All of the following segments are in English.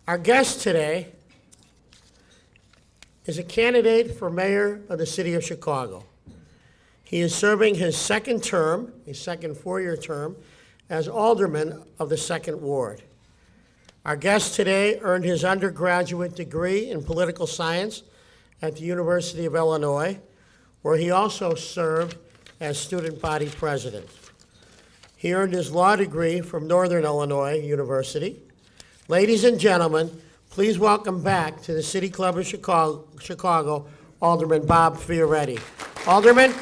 Our guest today is a candidate for mayor of the city of Chicago. He is serving his second term, his second four-year term, as alderman of the Second Ward. Our guest today earned his undergraduate degree in political science at the University of Illinois, where he also served as student body president. He earned his law degree from Northern Illinois University. Ladies and gentlemen, please welcome back to the City Club of Chicago, Alderman Bob Fioretti. Alderman.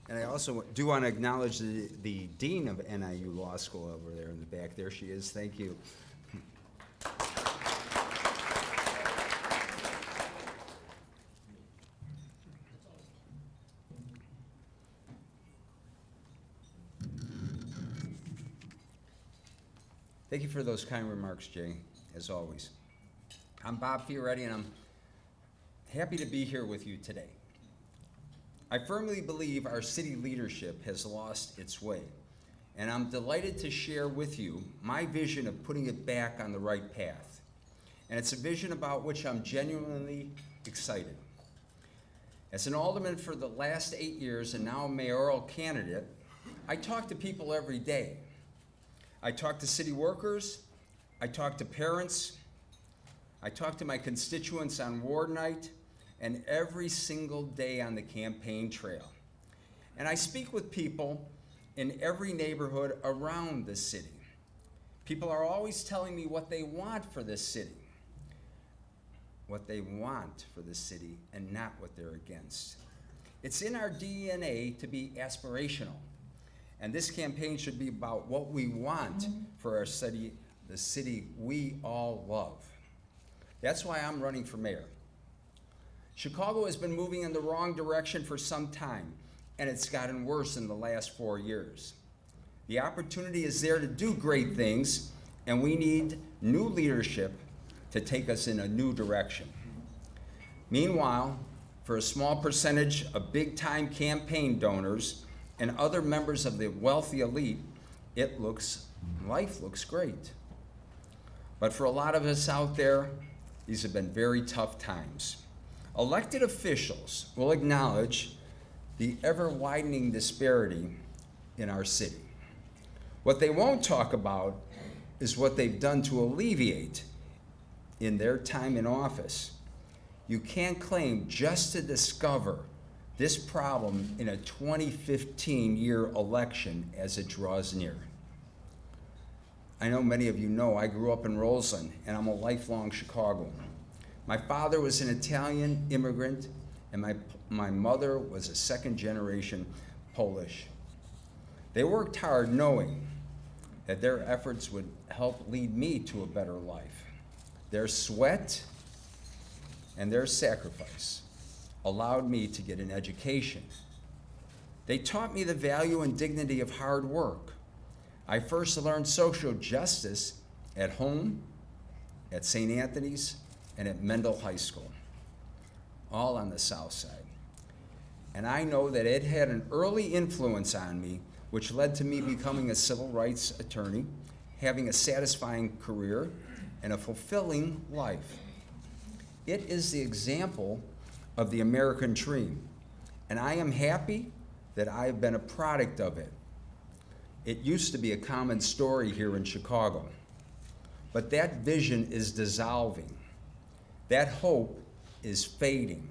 And I also do want to acknowledge the Dean of NIU Law School over there in the back. There she is. Thank you. Thank you for those kind remarks, Jay, as always. I'm Bob Fioretti, and I'm happy to be here with you today. I firmly believe our city leadership has lost its way, and I'm delighted to share with you my vision of putting it back on the right path. And it's a vision about which I'm genuinely excited. As an alderman for the last 8 years and now a mayoral candidate, I talk to people every day. I talk to city workers, I talk to parents, I talk to my constituents on ward night, and every single day on the campaign trail. And I speak with people in every neighborhood around the city. People are always telling me what they want for this city. What they want for the city and not what they're against. It's in our DNA to be aspirational. And this campaign should be about what we want for our city, the city we all love. That's why I'm running for mayor. Chicago has been moving in the wrong direction for some time, and it's gotten worse in the last 4 years. The opportunity is there to do great things, and we need new leadership to take us in a new direction. Meanwhile, for a small percentage of big-time campaign donors and other members of the wealthy elite, life looks great. But for a lot of us out there, these have been very tough times. Elected officials will acknowledge the ever-widening disparity in our city. What they won't talk about is what they've done to alleviate in their time in office. You can't claim just to discover this problem in a 2015 year election as it draws near. I know many of you know I grew up in Roseland, and I'm a lifelong Chicagoan. My father was an Italian immigrant, and my mother was a second-generation Polish. They worked hard knowing that their efforts would help lead me to a better life. Their sweat and their sacrifice allowed me to get an education. They taught me the value and dignity of hard work. I first learned social justice at home, at St. Anthony's, and at Mendel High School, all on the South Side. And I know that it had an early influence on me, which led to me becoming a civil rights attorney, having a satisfying career, and a fulfilling life. It is the example of the American dream, and I am happy that I have been a product of it. It used to be a common story here in Chicago, but that vision is dissolving. That hope is fading.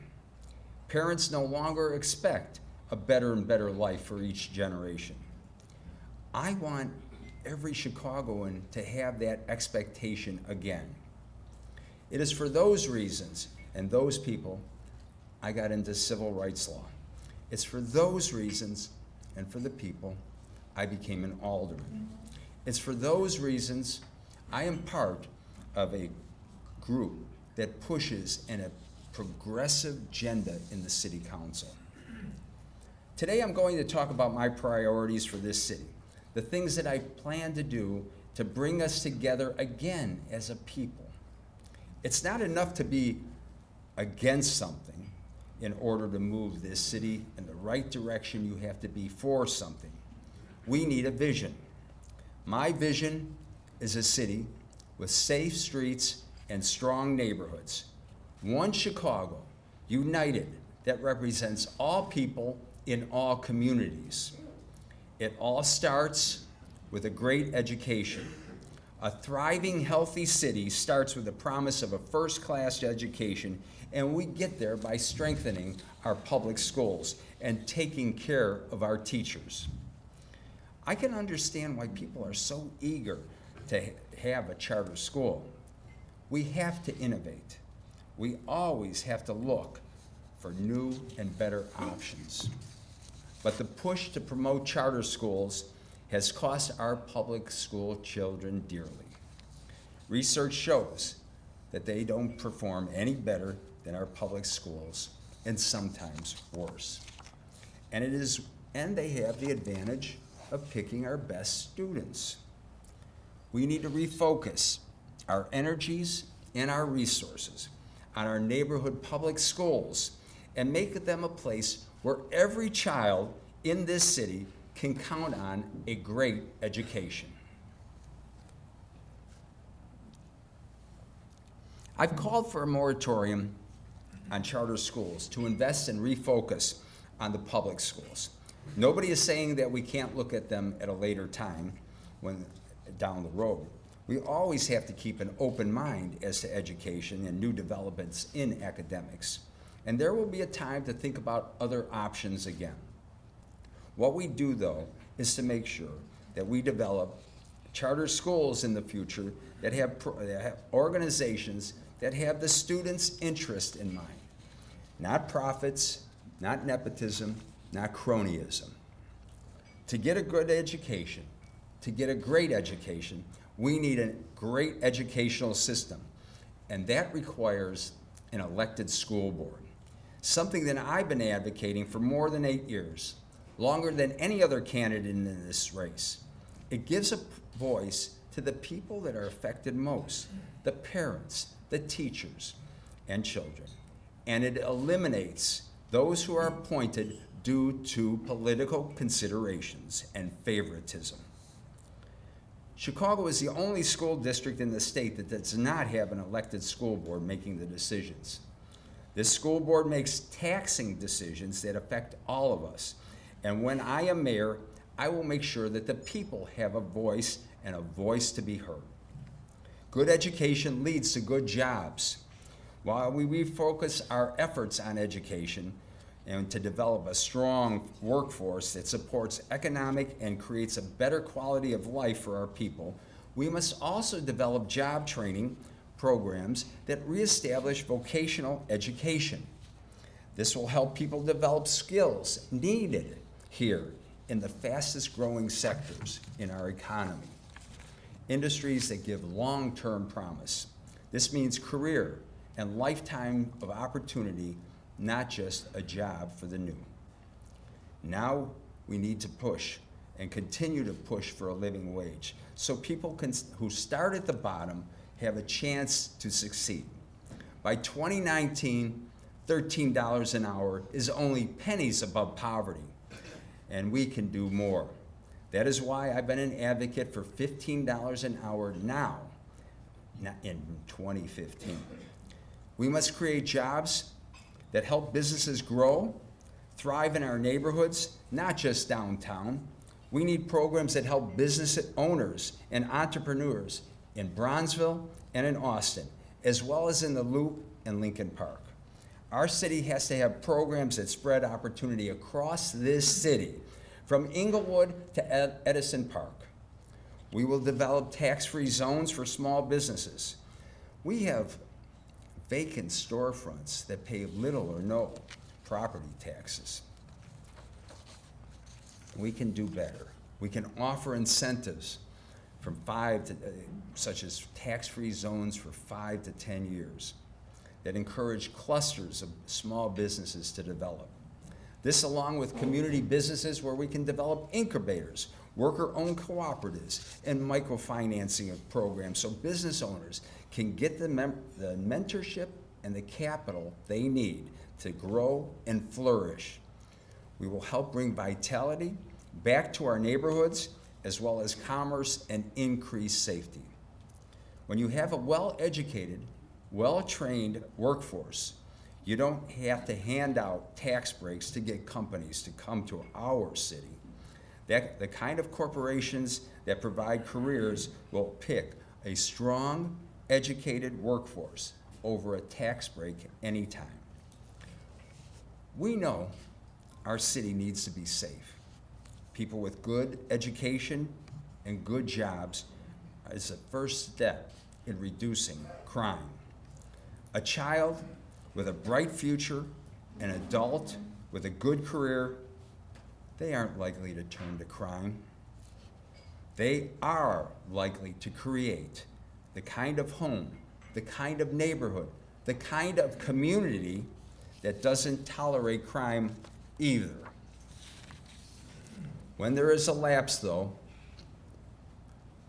Parents no longer expect a better and better life for each generation. I want every Chicagoan to have that expectation again. It is for those reasons and those people I got into civil rights law. It's for those reasons and for the people I became an alderman. It's for those reasons I am part of a group that pushes in a progressive agenda in the city council. Today I'm going to talk about my priorities for this city, the things that I plan to do to bring us together again as a people. It's not enough to be against something. in order to move this city in the right direction, you have to be for something. We need a vision. My vision is a city with safe streets and strong neighborhoods. One Chicago, united, that represents all people in all communities. It all starts with a great education. A thriving, healthy city starts with the promise of a first-class education, and we get there by strengthening our public schools and taking care of our teachers. I can understand why people are so eager to have a charter school. We have to innovate. We always have to look for new and better options. But the push to promote charter schools has cost our public school children dearly. Research shows that they don't perform any better than our public schools, and sometimes worse. And they have the advantage of picking our best students. We need to refocus our energies and our resources on our neighborhood public schools and make them a place where every child in this city can count on a great education. I've called for a moratorium on charter schools to invest and refocus on the public schools. Nobody is saying that we can't look at them at a later time when down the road. We always have to keep an open mind as to education and new developments in academics. And there will be a time to think about other options again. What we do, though, is to make sure that we develop charter schools in the future that have organizations that have the students' interest in mind. Not profits, not nepotism, not cronyism. To get a good education, to get a great education, we need a great educational system, and that requires an elected school board, something that I've been advocating for more than 8 years, longer than any other candidate in this race. It gives a voice to the people that are affected most, the parents, the teachers, and children, and it eliminates those who are appointed due to political considerations and favoritism. Chicago is the only school district in the state that does not have an elected school board making the decisions. This school board makes taxing decisions that affect all of us. And when I am mayor, I will make sure that the people have a voice and a voice to be heard. Good education leads to good jobs. While we refocus our efforts on education and to develop a strong workforce that supports economic and creates a better quality of life for our people, we must also develop job training programs that reestablish vocational education. This will help people develop skills needed here in the fastest growing sectors in our economy. Industries that give long-term promise. This means career and lifetime of opportunity, not just a job for the new. Now we need to push and continue to push for a living wage so people who start at the bottom have a chance to succeed. By 2019, $13 an hour is only pennies above poverty, and we can do more. That is why I've been an advocate for $15 an hour now, not in 2015. We must create jobs that help businesses grow, thrive in our neighborhoods, not just downtown. We need programs that help business owners and entrepreneurs in Bronzeville and in Austin, as well as in the Loop and Lincoln Park. Our city has to have programs that spread opportunity across this city, from Inglewood to Edison Park. We will develop tax-free zones for small businesses. We have vacant storefronts that pay little or no property taxes. We can do better. We can offer incentives from such as tax-free zones for 5 to 10 years that encourage clusters of small businesses to develop. This, along with community businesses where we can develop incubators, worker-owned cooperatives, and microfinancing programs so business owners can get the mentorship and the capital they need to grow and flourish. We will help bring vitality back to our neighborhoods, as well as commerce and increased safety. When you have a well-educated, well-trained workforce, you don't have to hand out tax breaks to get companies to come to our city. The kind of corporations that provide careers will pick a strong, educated workforce over a tax break anytime. We know our city needs to be safe. People with good education and good jobs is the first step in reducing crime. A child with a bright future, an adult with a good career, they aren't likely to turn to crime. They are likely to create the kind of home, the kind of neighborhood, the kind of community that doesn't tolerate crime either. When there is a lapse, though,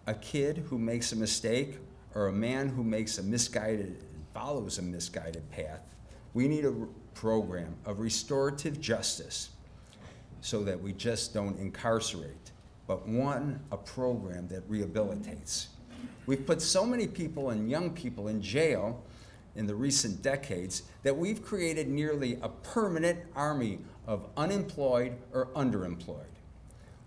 a kid who makes a mistake or a man who follows a misguided path, we need a program of restorative justice so that we just don't incarcerate, but a program that rehabilitates. We've put so many people and young people in jail in the recent decades that we've created nearly a permanent army of unemployed or underemployed.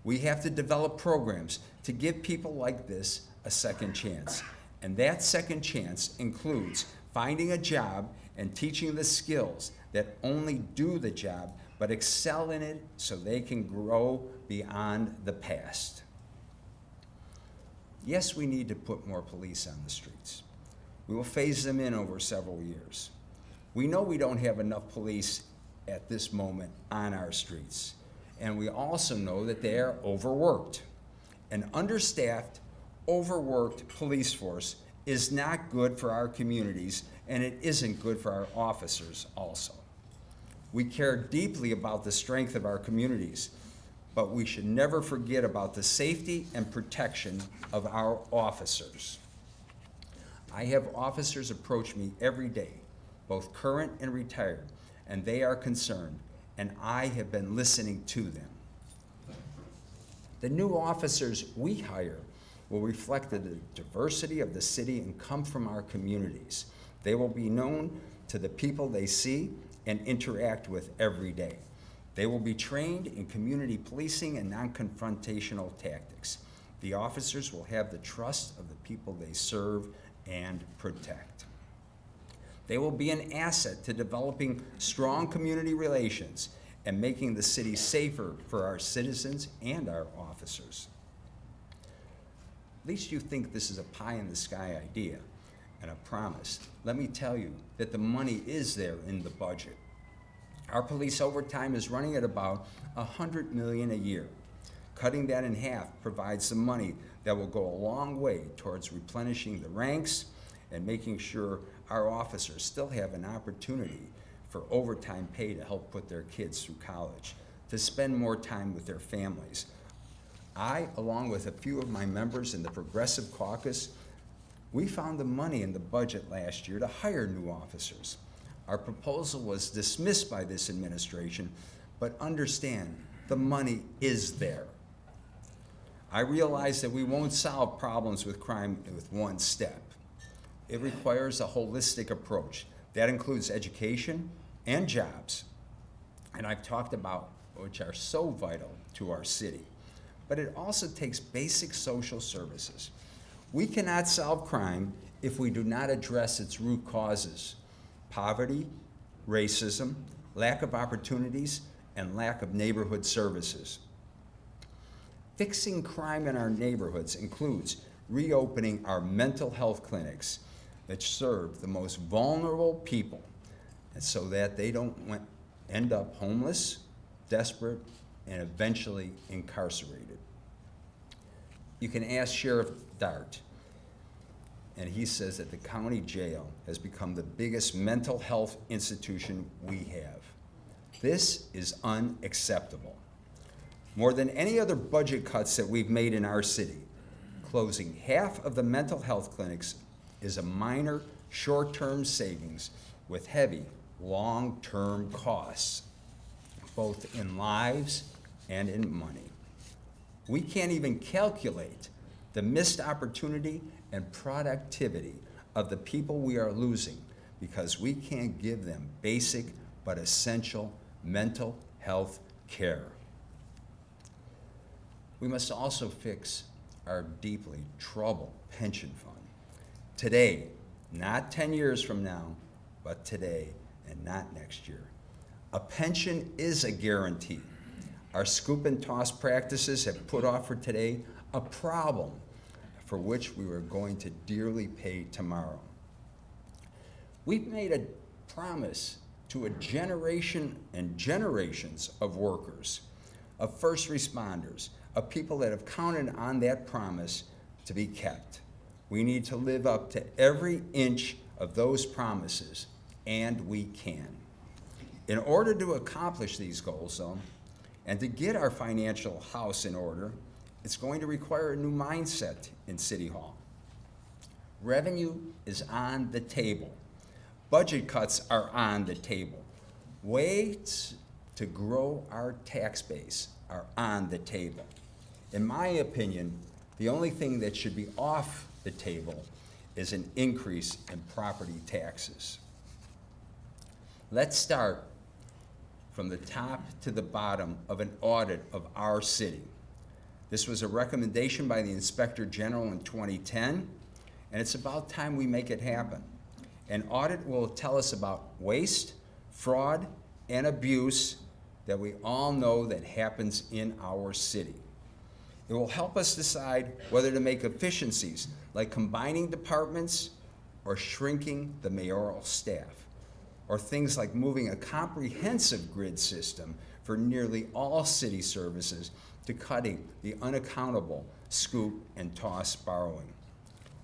We have to develop programs to give people like this a second chance. And that second chance includes finding a job and teaching the skills that only do the job but excel in it so they can grow beyond the past. Yes, we need to put more police on the streets. We will phase them in over several years. We know we don't have enough police at this moment on our streets. And we also know that they are overworked. An understaffed, overworked police force is not good for our communities, and it isn't good for our officers also. We care deeply about the strength of our communities, but we should never forget about the safety and protection of our officers. I have officers approach me every day, both current and retired, and they are concerned, and I have been listening to them. The new officers we hire will reflect the diversity of the city and come from our communities. They will be known to the people they see and interact with every day. They will be trained in community policing and non-confrontational tactics. The officers will have the trust of the people they serve and protect. They will be an asset to developing strong community relations and making the city safer for our citizens and our officers. At least you think this is a pie-in-the-sky idea and a promise. Let me tell you that the money is there in the budget. Our police overtime is running at about $100 million a year. Cutting that in half provides the money that will go a long way towards replenishing the ranks and making sure our officers still have an opportunity for overtime pay to help put their kids through college, to spend more time with their families. I, along with a few of my members in the Progressive Caucus, we found the money in the budget last year to hire new officers. Our proposal was dismissed by this administration, but understand, the money is there. I realize that we won't solve problems with crime with one step. It requires a holistic approach. That includes education and jobs, and I've talked about which are so vital to our city. But it also takes basic social services. We cannot solve crime if we do not address its root causes: poverty, racism, lack of opportunities, and lack of neighborhood services. Fixing crime in our neighborhoods includes reopening our mental health clinics that serve the most vulnerable people, and so that they don't end up homeless, desperate, and eventually incarcerated. You can ask Sheriff Dart, and he says that the county jail has become the biggest mental health institution we have. This is unacceptable. More than any other budget cuts that we've made in our city, closing half of the mental health clinics is a minor short-term savings with heavy long-term costs, both in lives and in money. We can't even calculate the missed opportunity and productivity of the people we are losing because we can't give them basic but essential mental health care. We must also fix our deeply troubled pension fund. Today, not 10 years from now, but today and not next year. A pension is a guarantee. Our scoop and toss practices have put off for today a problem for which we were going to dearly pay tomorrow. We've made a promise to a generation and generations of workers, of first responders, of people that have counted on that promise to be kept. We need to live up to every inch of those promises, and we can. In order to accomplish these goals, though, and to get our financial house in order, it's going to require a new mindset in City Hall. Revenue is on the table. Budget cuts are on the table. Ways to grow our tax base are on the table. In my opinion, the only thing that should be off the table is an increase in property taxes. Let's start from the top to the bottom of an audit of our city. This was a recommendation by the Inspector General in 2010, and it's about time we make it happen. An audit will tell us about waste, fraud, and abuse that we all know that happens in our city. It will help us decide whether to make efficiencies like combining departments or shrinking the mayoral staff, or things like moving a comprehensive grid system for nearly all city services to cutting the unaccountable scoop and toss borrowing.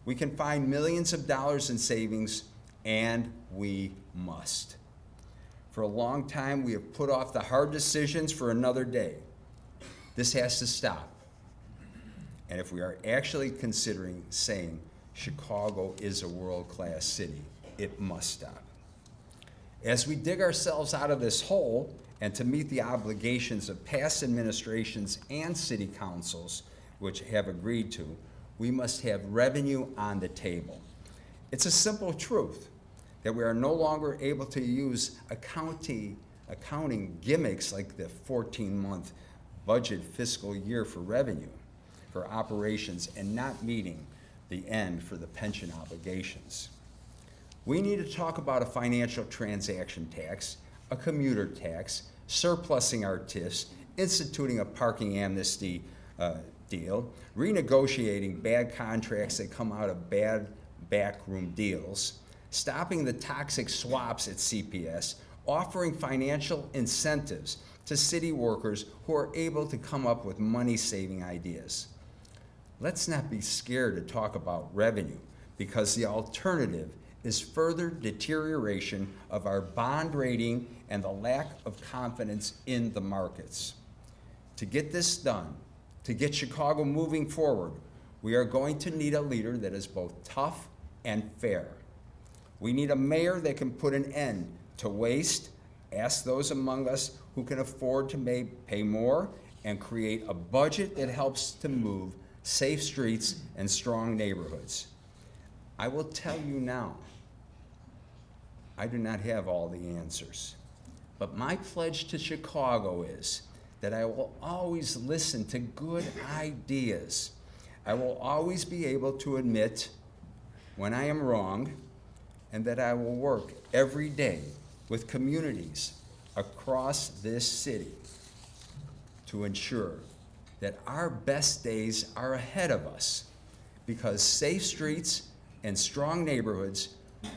We can find millions of dollars in savings, and we must. For a long time, we have put off the hard decisions for another day. This has to stop. And if we are actually considering saying Chicago is a world-class city, it must stop. As we dig ourselves out of this hole and to meet the obligations of past administrations and city councils, which have agreed to, we must have revenue on the table. It's a simple truth that we are no longer able to use accounting gimmicks like the 14-month budget fiscal year for revenue, for operations, and not meeting the end for the pension obligations. We need to talk about a financial transaction tax, a commuter tax, surplusing our TIFs, instituting a parking amnesty deal, renegotiating bad contracts that come out of bad backroom deals, stopping the toxic swaps at CPS, offering financial incentives to city workers who are able to come up with money-saving ideas. Let's not be scared to talk about revenue, because the alternative is further deterioration of our bond rating and the lack of confidence in the markets. To get this done, to get Chicago moving forward, we are going to need a leader that is both tough and fair. We need a mayor that can put an end to waste, ask those among us who can afford to pay more, and create a budget that helps to move safe streets and strong neighborhoods. I will tell you now, I do not have all the answers, but my pledge to Chicago is that I will always listen to good ideas. I will always be able to admit when I am wrong, and that I will work every day with communities across this city to ensure that our best days are ahead of us, because safe streets and strong neighborhoods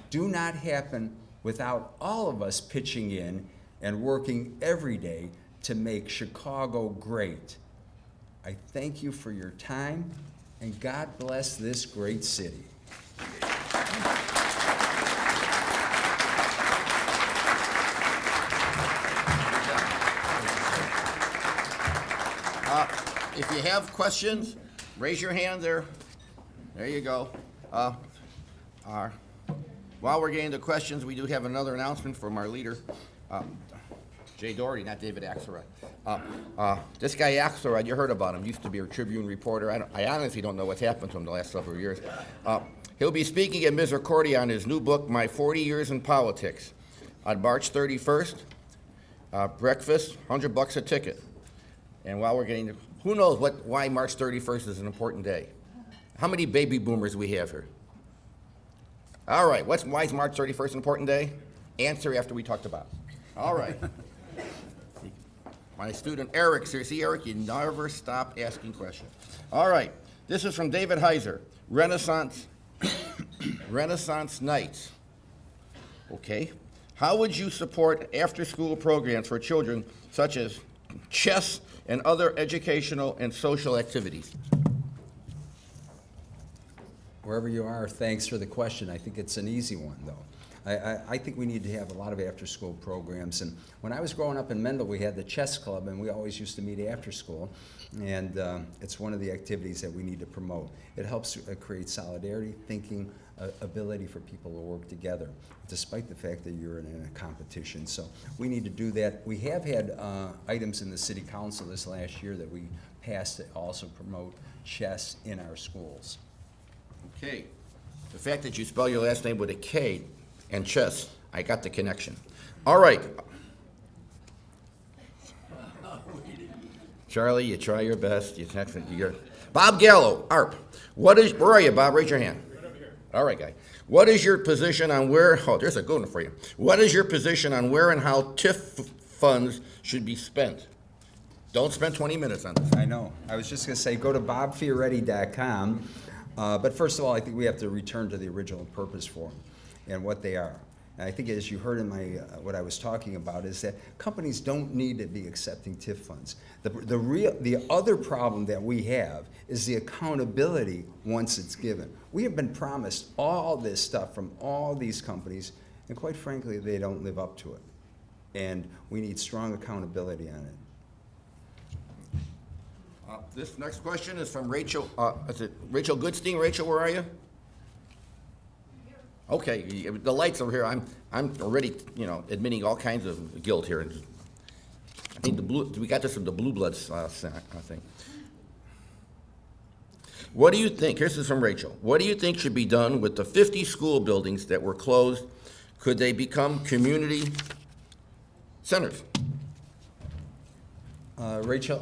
do not happen without all of us pitching in and working every day to make Chicago great. I thank you for your time, and God bless this great city. If you have questions, raise your hand there. There you go. While we're getting to questions, we do have another announcement from our leader, Jay Doherty, not David Axelrod. This guy Axelrod, you heard about him, used to be a Tribune reporter. I honestly don't know what's happened to him the last several years. He'll be speaking at Misericordia on his new book, My 40 Years in Politics, on March 31st. Breakfast, $100 a ticket. And while we're getting to, who knows why March 31st is an important day? How many baby boomers we have here? All right, why is March 31st an important day? Answer after we talked about it. All right. My student Eric's here. See, Eric, you never stop asking questions. All right, this is from David Heiser, Renaissance Nights. Okay. How would you support after-school programs for children such as chess and other educational and social activities? Wherever you are, thanks for the question. I think it's an easy one, though. I think we need to have a lot of after-school programs. And when I was growing up in Mendel, we had the chess club, and we always used to meet after school. And it's one of the activities that we need to promote. It helps create solidarity, thinking, ability for people to work together, despite the fact that you're in a competition. So we need to do that. We have had items in the city council this last year that we passed to also promote chess in our schools. Okay. The fact that you spell your last name with a K and chess, I got the connection. All right. Charlie, you try your best. You're Bob Gallo, ARP. Where are you, Bob? Raise your hand. Right up here. All right, guy. What is your position on there's a good one for you. What is your position on where and how TIF funds should be spent? Don't spend 20 minutes on this. I know. I was just going to say, go to bobfioretti.com. But first of all, I think we have to return to the original purpose for them and what they are. And I think, as you heard in my what I was talking about, is that companies don't need to be accepting TIF funds. The other problem that we have is the accountability once it's given. We have been promised all this stuff from all these companies, and quite frankly, they don't live up to it. And we need strong accountability on it. This next question is from Rachel. Is it Rachel Goodstein? Rachel, where are you? Okay, the lights over here. I'm already, admitting all kinds of guilt here. I think we got this from the Blue Bloods thing. What do you think? This is from Rachel. What do you think should be done with the 50 school buildings that were closed? Could they become community centers? Rachel,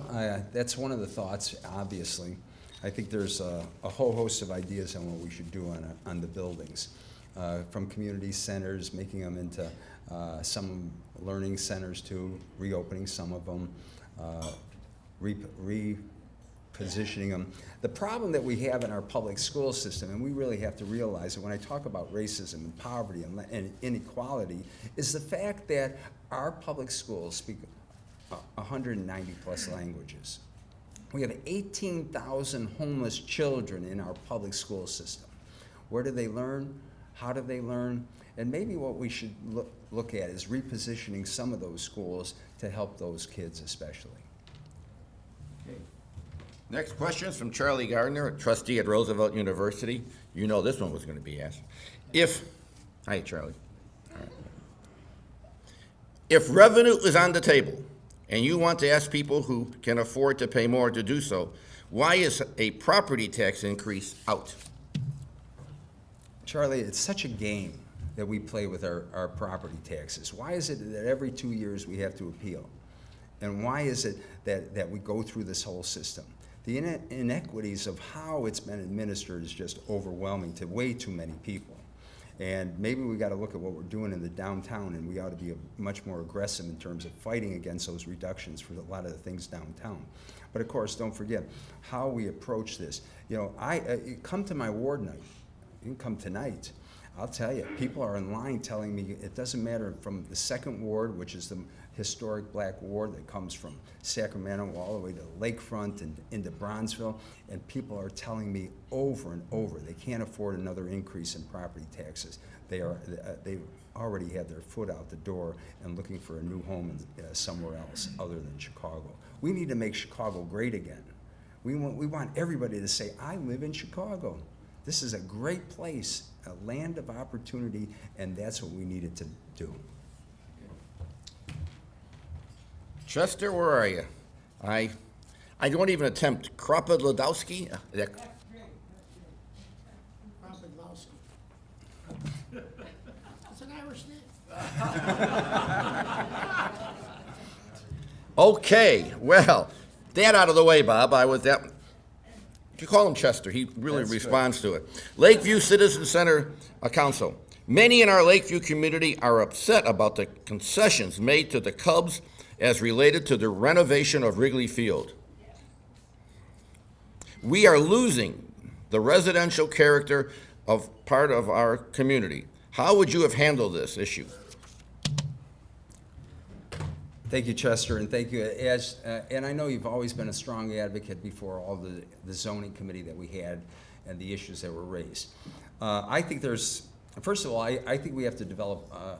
that's one of the thoughts, obviously. I think there's a whole host of ideas on what we should do on the buildings. From community centers, making them into some learning centers too, reopening some of them, repositioning them. The problem that we have in our public school system, and we really have to realize it when I talk about racism and poverty and inequality, is the fact that our public schools speak 190 plus languages. We have 18,000 homeless children in our public school system. Where do they learn? How do they learn? And maybe what we should look at is repositioning some of those schools to help those kids especially. Okay. Next question is from Charlie Gardner, a trustee at Roosevelt University. You know this one was going to be asked. Hi, Charlie. All right. If revenue is on the table, and you want to ask people who can afford to pay more to do so, why is a property tax increase out? Charlie, it's such a game that we play with our property taxes. Why is it that every 2 years we have to appeal? And why is it that we go through this whole system? The inequities of how it's been administered is just overwhelming to way too many people. And maybe we got to look at what we're doing in the downtown, and we ought to be much more aggressive in terms of fighting against those reductions for a lot of the things downtown. But of course, don't forget how we approach this. Come to my ward night. You can come tonight. I'll tell you, people are in line telling me it doesn't matter from the second ward, which is the historic black ward that comes from Sacramento all the way to the lakefront and into Bronzeville, and people are telling me over and over they can't afford another increase in property taxes. They already have their foot out the door and looking for a new home somewhere else other than Chicago. We need to make Chicago great again. We want everybody to say, I live in Chicago. This is a great place, a land of opportunity, and that's what we needed to do. Chester, where are you? I don't even attempt. Kropidlowski? That's an Irish name. Okay, well, that out of the way, Bob. You call him Chester. He really That's responds to it. Lakeview Citizen Center Council. Many in our Lakeview community are upset about the concessions made to the Cubs as related to the renovation of Wrigley Field. We are losing the residential character of part of our community. How would you have handled this issue? Thank you, Chester, and thank you. And I know you've always been a strong advocate before all the zoning committee that we had and the issues that were raised. I think first of all, I think we have to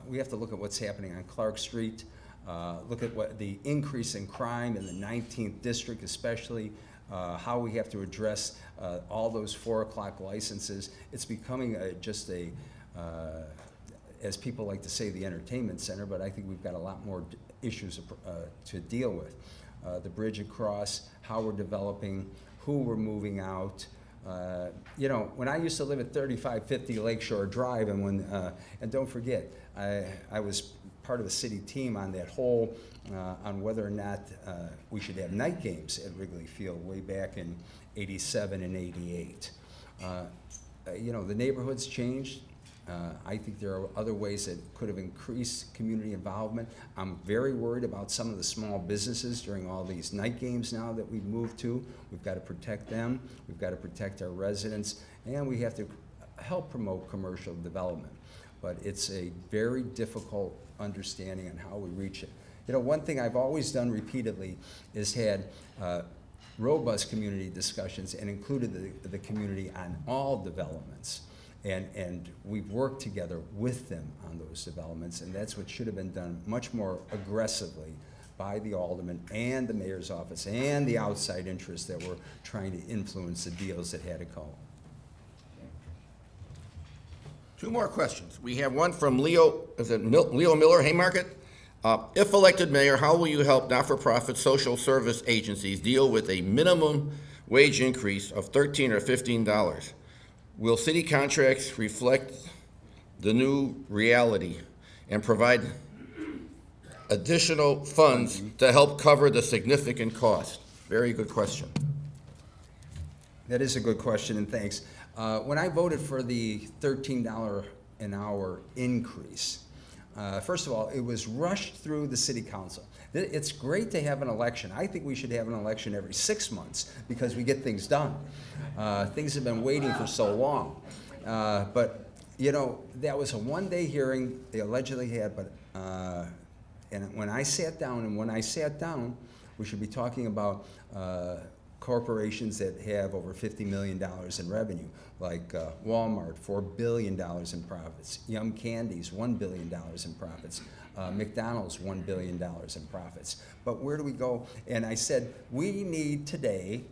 we have to look at what's happening on Clark Street, look at what the increase in crime in the 19th district especially, how we have to address all those 4 o'clock licenses. It's becoming as people like to say, the entertainment center, but I think we've got a lot more issues to deal with. The bridge across, how we're developing, who we're moving out. When I used to live at 3550 Lakeshore Drive, and don't forget, I was part of the city team on that whole, on whether or not we should have night games at Wrigley Field way back in '87 and '88. The neighborhood's changed. I think there are other ways that could have increased community involvement. I'm very worried about some of the small businesses during all these night games now that we've moved to. We've got to protect them. We've got to protect our residents, and we have to help promote commercial development. But it's a very difficult understanding on how we reach it. One thing I've always done repeatedly is had robust community discussions and included the community on all developments. And we've worked together with them on those developments, and that's what should have been done much more aggressively by the alderman and the mayor's office and the outside interests that were trying to influence the deals that had to go. 2 more questions. We have one from Leo Miller, Haymarket. If elected mayor, how will you help not-for-profit social service agencies deal with a minimum wage increase of $13 or $15? Will city contracts reflect the new reality and provide additional funds to help cover the significant cost? Very good question. That is a good question, and thanks. When I voted for the $13 an hour increase, first of all, it was rushed through the city council. It's great to have an election. I think we should have an election every 6 months because we get things done. Things have been waiting for so long. But that was a one-day hearing they allegedly had, but and when I sat down, we should be talking about corporations that have over $50 million in revenue, like Walmart, $4 billion in profits, Yum Candies, $1 billion in profits, McDonald's, $1 billion in profits. But where do we go? And I said, we need today,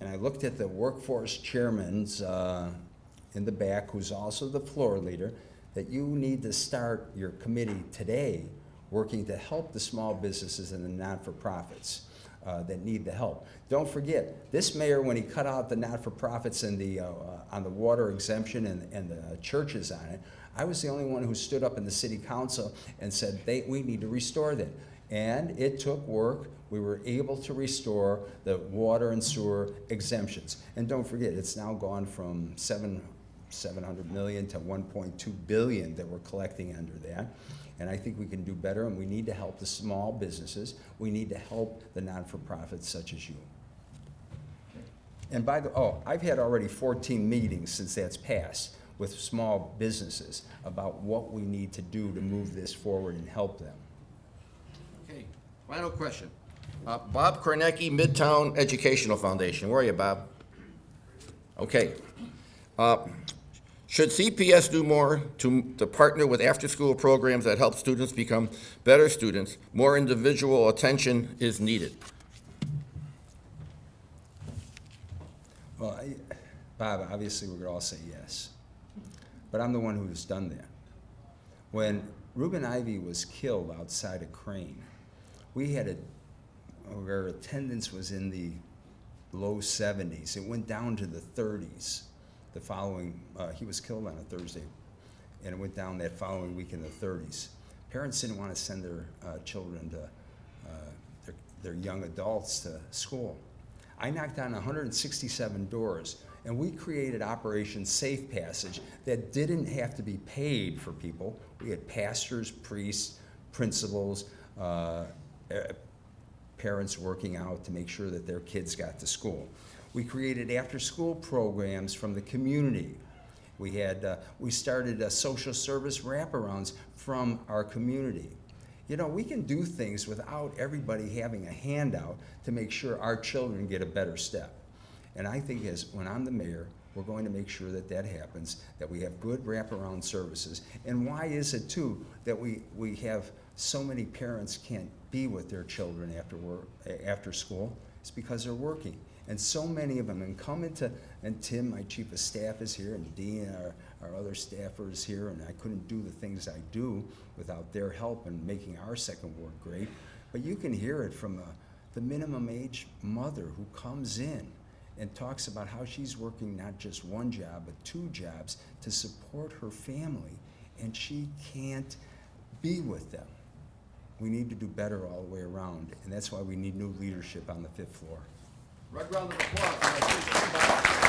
and I looked at the workforce chairman's in the back, who's also the floor leader, that you need to start your committee today working to help the small businesses and the not-for-profits that need the help. Don't forget, this mayor, when he cut out the not-for-profits and on the water exemption and the churches on it, I was the only one who stood up in the city council and said, we need to restore that. And it took work. We were able to restore the water and sewer exemptions. And don't forget, it's now gone from $700 million to $1.2 billion that we're collecting under that. And I think we can do better, and we need to help the small businesses. We need to help the non-for-profits such as you. And I've had already 14 meetings since that's passed with small businesses about what we need to do to move this forward and help them. Okay, final question. Bob Kornecki, Midtown Educational Foundation. Where are you, Bob? Okay. Should CPS do more to partner with after-school programs that help students become better students? More individual attention is needed. Well, Bob, obviously we're gonna all say yes. But I'm the one who's done that. When Reuben Ivy was killed outside of Crane, our attendance was in the low 70s. It went down to the 30s the following, he was killed on a Thursday, and it went down that following week in the 30s. Parents didn't want to send their children to, their young adults to school. I knocked on 167 doors, and we created Operation Safe Passage that didn't have to be paid for people. We had pastors, priests, principals, parents working out to make sure that their kids got to school. We created after-school programs from the community. We started social service wraparounds from our community. You know, we can do things without everybody having a handout to make sure our children get a better step. And I think when I'm the mayor, we're going to make sure that that happens, that we have good wraparound services. And why is it, too, that we have so many parents can't be with their children after school? It's because they're working. And so many of them, and Tim, my chief of staff, is here, and Dean, our other staffer, is here, and I couldn't do the things I do without their help in making our second ward great. But you can hear it from the minimum age mother who comes in and talks about how she's working not just one job, but 2 jobs to support her family, and she can't be with them. We need to do better all the way around, and that's why we need new leadership on the 5th floor. Red round of applause.